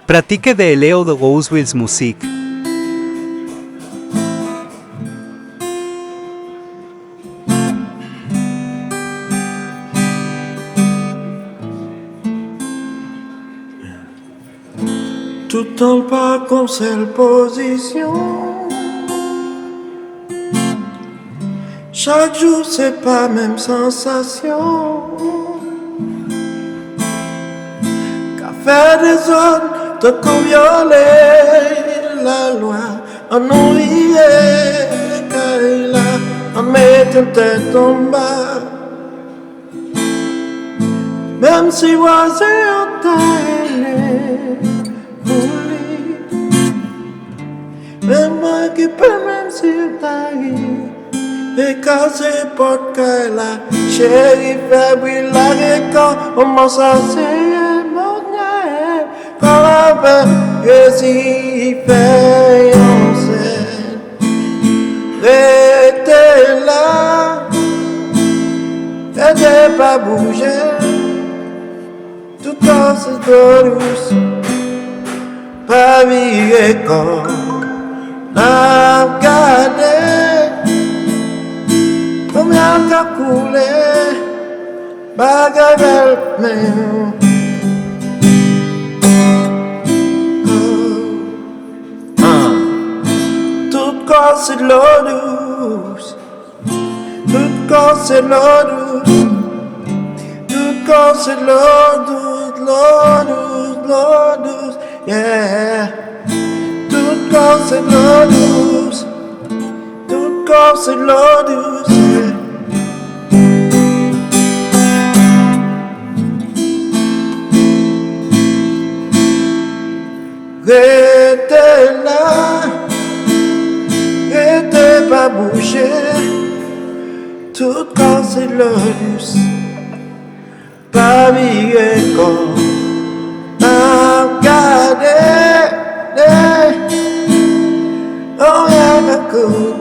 Pratique de Leo de Gouesville's Musik. Tout en pas comme seule position. Chaque jour c'est pas même sensation. Qu'a fait des autres de qu'on violer la loi. On oubliait qu'elle a en mettant tête en bas. Même si voisin en taille. Même moi qui peux même si taille. Et quand c'est pas que la chérie fait briller la récolte, on m'en s'assied, mon nez. Quand la paix, que si fait en scène. Restez là, restez pas bouger. Tout en c'est douce, pas virer comme n'a gardé. Combien qu'a coulé, bagay belle même. Tout corps c'est de l'eau douce, tout corps c'est de l'eau douce, tout corps c'est de l'eau douce, l'eau douce, l'eau douce, yeah. Tout corps c'est de l'eau douce, tout corps c'est de l'eau douce, yeah. Restez là, restez pas bouger. Tout corps c'est de l'eau douce, pas virer comme un gardé. Oh, yeah, cool.